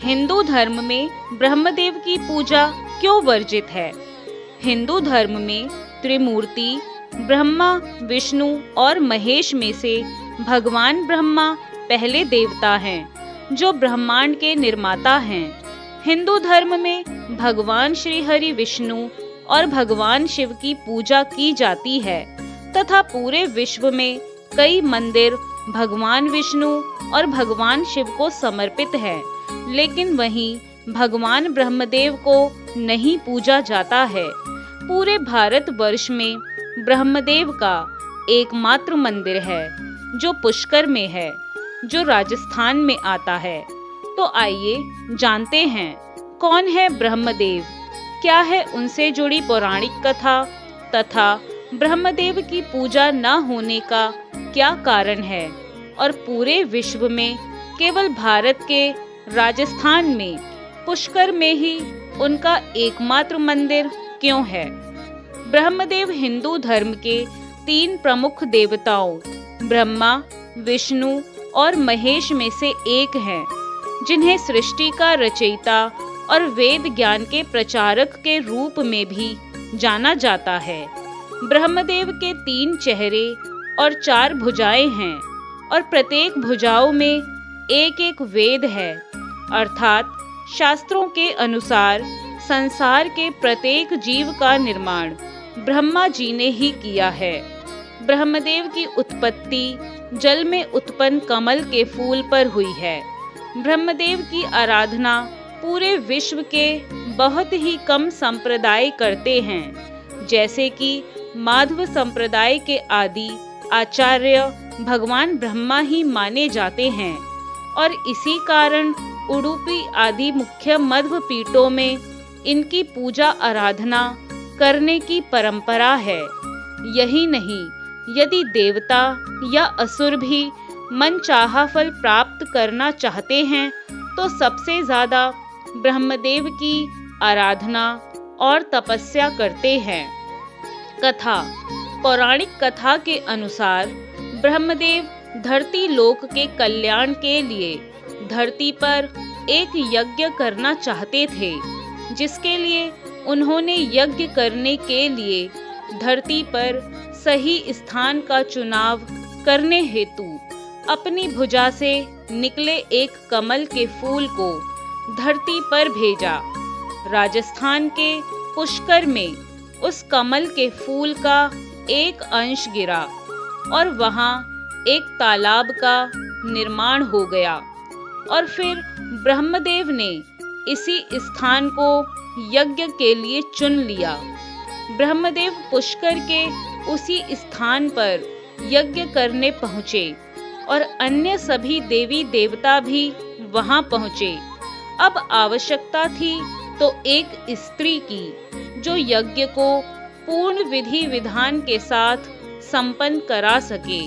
हिंदू धर्म में ब्रह्मदेव की पूजा क्यों वर्जित है? हिंदू धर्म में त्रिमूर्ति ब्रह्मा, विष्णु और महेश में से भगवान ब्रह्मा पहले देवता हैं, जो ब्रह्मांड के निर्माता हैं। हिंदू धर्म में भगवान श्री हरि विष्णु और भगवान शिव की पूजा की जाती है तथा पूरे विश्व में कई मंदिर भगवान विष्णु और भगवान शिव को समर्पित हैं, लेकिन वहीं भगवान ब्रह्मदेव को नहीं पूजा जाता है। पूरे भारतवर्ष में ब्रह्मदेव का एकमात्र मंदिर है जो पुष्कर में है, जो राजस्थान में आता है। तो आइए जानते हैं कौन है ब्रह्मदेव, क्या है उनसे जुड़ी पौराणिक कथा तथा ब्रह्मदेव की पूजा न होने का क्या कारण है और पूरे विश्व में केवल भारत के राजस्थान में पुष्कर में ही उनका एकमात्र मंदिर क्यों है। ब्रह्मदेव हिंदू धर्म के 3 प्रमुख देवताओं ब्रह्मा, विष्णु और महेश में से एक हैं, जिन्हें सृष्टि का रचयिता और वेद ज्ञान के प्रचारक के रूप में भी जाना जाता है। ब्रह्मदेव के 3 चेहरे और 4 भुजाएं हैं और प्रत्येक भुजाओं में एक एक वेद है, अर्थात शास्त्रों के अनुसार संसार के प्रत्येक जीव का निर्माण ब्रह्मा जी ने ही किया है। ब्रह्मदेव की उत्पत्ति जल में उत्पन्न कमल के फूल पर हुई है। ब्रह्मदेव की आराधना पूरे विश्व के बहुत ही कम संप्रदाय करते हैं, जैसे कि माध्व संप्रदाय के आदि आचार्य भगवान ब्रह्मा ही माने जाते हैं और इसी कारण उडुपी आदि मुख्य मध्व पीठों में इनकी पूजा आराधना करने की परंपरा है। यही नहीं, यदि देवता या असुर भी मनचाहा फल प्राप्त करना चाहते हैं तो सबसे ज्यादा ब्रह्मदेव की आराधना और तपस्या करते हैं। कथा पौराणिक कथा के अनुसार ब्रह्मदेव धरती लोक के कल्याण के लिए धरती पर एक यज्ञ करना चाहते थे, जिसके लिए उन्होंने यज्ञ करने के लिए धरती पर सही स्थान का चुनाव करने हेतु अपनी भुजा से निकले एक कमल के फूल को धरती पर भेजा। राजस्थान के पुष्कर में उस कमल के फूल का एक अंश गिरा और वहां एक तालाब का निर्माण हो गया और फिर ब्रह्मदेव ने इसी स्थान को यज्ञ के लिए चुन लिया। ब्रह्मदेव पुष्कर के उसी स्थान पर यज्ञ करने पहुँचे और अन्य सभी देवी देवता भी वहां पहुँचे। अब आवश्यकता थी तो एक स्त्री की, जो यज्ञ को पूर्ण विधि विधान के साथ संपन्न करा सके,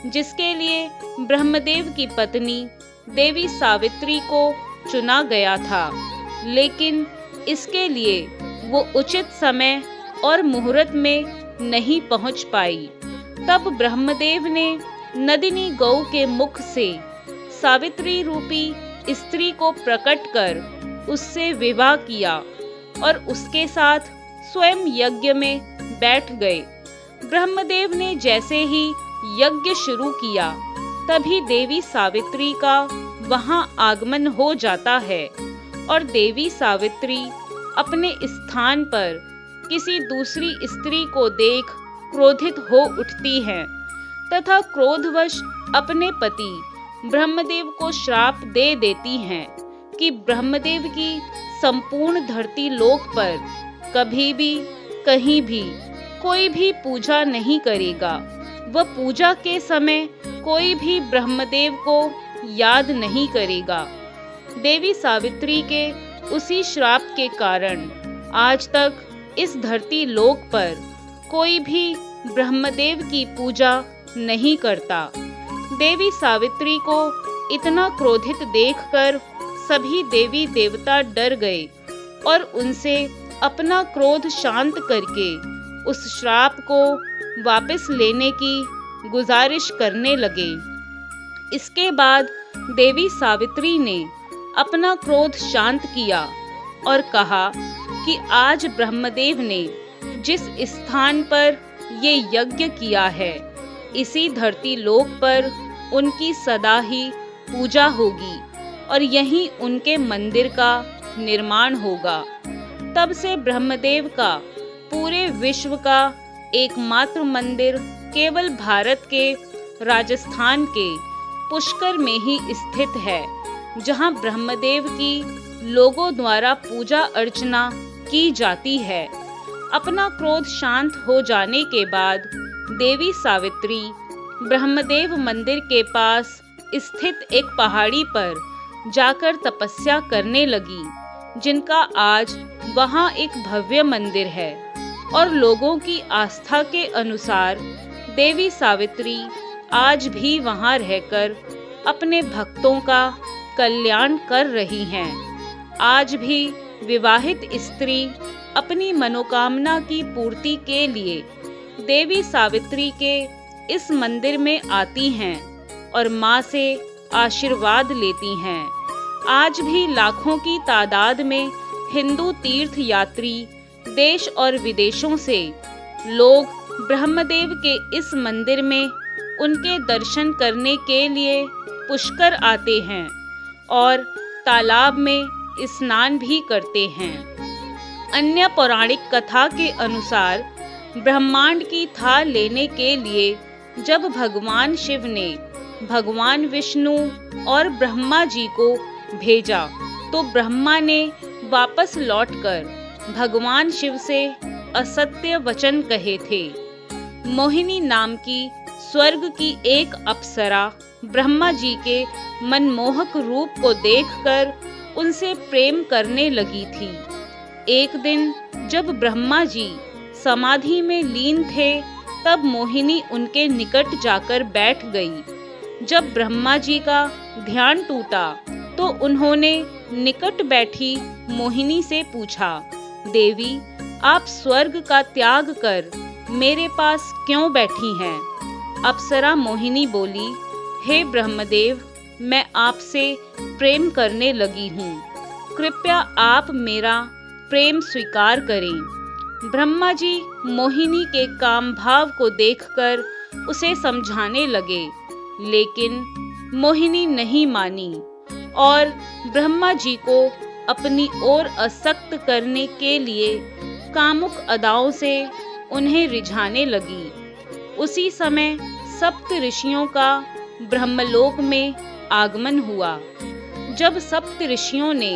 जिसके लिए ब्रह्मदेव की पत्नी देवी सावित्री को चुना गया था। लेकिन इसके लिए वो उचित समय और मुहूर्त में नहीं पहुंच पाई। तब ब्रह्मदेव ने नदिनी गौ के मुख से सावित्री रूपी स्त्री को प्रकट कर उससे विवाह किया और उसके साथ स्वयं यज्ञ में बैठ गए। ब्रह्मदेव ने जैसे ही यज्ञ शुरू किया, तभी देवी सावित्री का वहां आगमन हो जाता है और देवी सावित्री अपने स्थान पर किसी दूसरी स्त्री को देख क्रोधित हो उठती हैं तथा क्रोधवश अपने पति ब्रह्मदेव को श्राप दे देती हैं कि ब्रह्मदेव की संपूर्ण धरती लोक पर कभी भी कहीं भी कोई भी पूजा नहीं करेगा। वह पूजा के समय कोई भी ब्रह्मदेव को याद नहीं करेगा। देवी सावित्री के उसी श्राप के कारण आज तक इस धरती लोक पर कोई भी ब्रह्मदेव की पूजा नहीं करता। देवी सावित्री को इतना क्रोधित देखकर सभी देवी देवता डर गए और उनसे अपना क्रोध शांत करके उस श्राप को वापस लेने की गुजारिश करने लगे। इसके बाद देवी सावित्री ने अपना क्रोध शांत किया और कहा कि आज ब्रह्मदेव ने जिस स्थान पर ये यज्ञ किया है, इसी धरती लोक पर उनकी सदा ही पूजा होगी और यहीं उनके मंदिर का निर्माण होगा। तब से ब्रह्मदेव का पूरे विश्व का एकमात्र मंदिर केवल भारत के राजस्थान के पुष्कर में ही स्थित है, जहां ब्रह्मदेव की लोगों द्वारा पूजा अर्चना की जाती है। अपना क्रोध शांत हो जाने के बाद देवी सावित्री ब्रह्मदेव मंदिर के पास स्थित एक पहाड़ी पर जाकर तपस्या करने लगी, जिनका आज वहां एक भव्य मंदिर है। और लोगों की आस्था के अनुसार देवी सावित्री आज भी वहां रहकर अपने भक्तों का कल्याण कर रही हैं। आज भी विवाहित स्त्री अपनी मनोकामना की पूर्ति के लिए देवी सावित्री के इस मंदिर में आती हैं और मां से आशीर्वाद लेती हैं। आज भी लाखों की तादाद में हिंदू तीर्थ यात्री देश और विदेशों से लोग ब्रह्मदेव के इस मंदिर में उनके दर्शन करने के लिए पुष्कर आते हैं और तालाब में स्नान भी करते हैं। अन्य पौराणिक कथा के अनुसार ब्रह्मांड की थाह लेने के लिए जब भगवान शिव ने भगवान विष्णु और ब्रह्मा जी को भेजा, तो ब्रह्मा ने वापस लौटकर भगवान शिव से असत्य वचन कहे थे। मोहिनी नाम की स्वर्ग की एक अप्सरा ब्रह्मा जी के मनमोहक रूप को देखकर उनसे प्रेम करने लगी थी। एक दिन जब ब्रह्मा जी समाधि में लीन थे, तब मोहिनी उनके निकट जाकर बैठ गई। जब ब्रह्मा जी का ध्यान टूटा, तो उन्होंने निकट बैठी मोहिनी से पूछा, देवी, आप स्वर्ग का त्याग कर मेरे पास क्यों बैठी हैं? अप्सरा मोहिनी बोली, हे ब्रह्मदेव, मैं आपसे प्रेम करने लगी हूँ, कृपया आप मेरा प्रेम स्वीकार करें। ब्रह्मा जी मोहिनी के काम भाव को देखकर उसे समझाने लगे, लेकिन मोहिनी नहीं मानी और ब्रह्मा जी को अपनी ओर आसक्त करने के लिए कामुक अदाओं से उन्हें रिझाने लगी। उसी समय सप्त ऋषियों का ब्रह्मलोक में आगमन हुआ। जब सप्त ऋषियों ने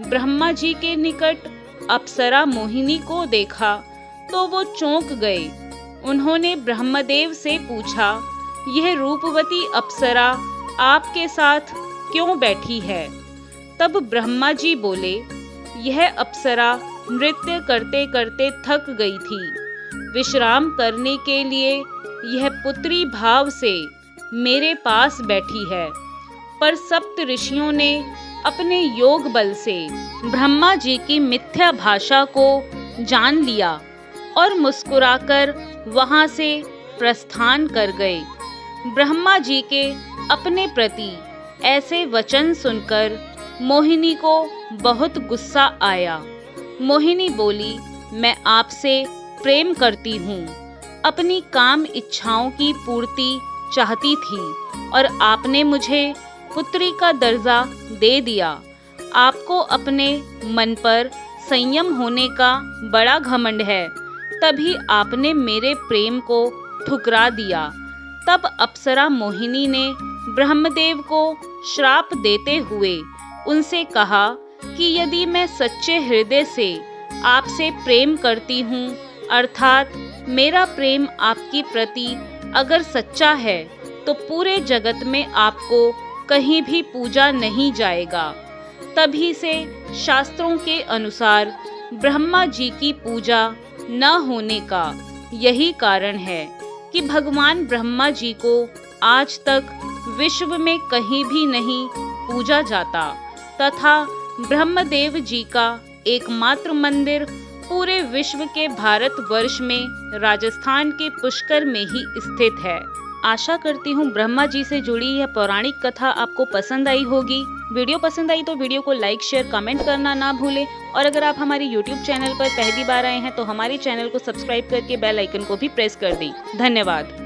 ब्रह्मा जी के निकट अप्सरा मोहिनी को देखा, तो वो चौंक गए। उन्होंने ब्रह्मदेव से पूछा, यह रूपवती अप्सरा आपके साथ क्यों बैठी है? तब ब्रह्मा जी बोले, यह अप्सरा नृत्य करते करते थक गई थी। विश्राम करने के लिए यह पुत्री भाव से मेरे पास बैठी है। पर सप्त ऋषियों ने अपने योग बल से ब्रह्मा जी की मिथ्या भाषा को जान लिया और मुस्कुराकर वहां से प्रस्थान कर गए। ब्रह्मा जी के अपने प्रति ऐसे वचन सुनकर मोहिनी को बहुत गुस्सा आया। मोहिनी बोली, मैं आपसे प्रेम करती हूँ, अपनी काम इच्छाओं की पूर्ति चाहती थी और आपने मुझे पुत्री का दर्जा दे दिया। आपको अपने मन पर संयम होने का बड़ा घमंड है, तभी आपने मेरे प्रेम को ठुकरा दिया। तब अप्सरा मोहिनी ने ब्रह्मदेव को श्राप देते हुए उनसे कहा कि यदि मैं सच्चे हृदय से आपसे प्रेम करती हूँ, अर्थात मेरा प्रेम आपकी प्रति अगर सच्चा है, तो पूरे जगत में आपको कहीं भी पूजा नहीं जाएगा। तभी से शास्त्रों के अनुसार ब्रह्मा जी की पूजा न होने का यही कारण है कि भगवान ब्रह्मा जी को आज तक विश्व में कहीं भी नहीं पूजा जाता, तथा ब्रह्मदेव जी का एकमात्र मंदिर पूरे विश्व के भारतवर्ष में राजस्थान के पुष्कर में ही स्थित है। आशा करती हूँ ब्रह्मा जी से जुड़ी यह पौराणिक कथा आपको पसंद आई होगी। वीडियो पसंद आई तो वीडियो को लाइक शेयर कमेंट करना ना भूलें और अगर आप हमारे यूट्यूब चैनल पर पहली बार आए हैं तो हमारे चैनल को सब्सक्राइब करके बेल आइकन को भी प्रेस कर दें। धन्यवाद।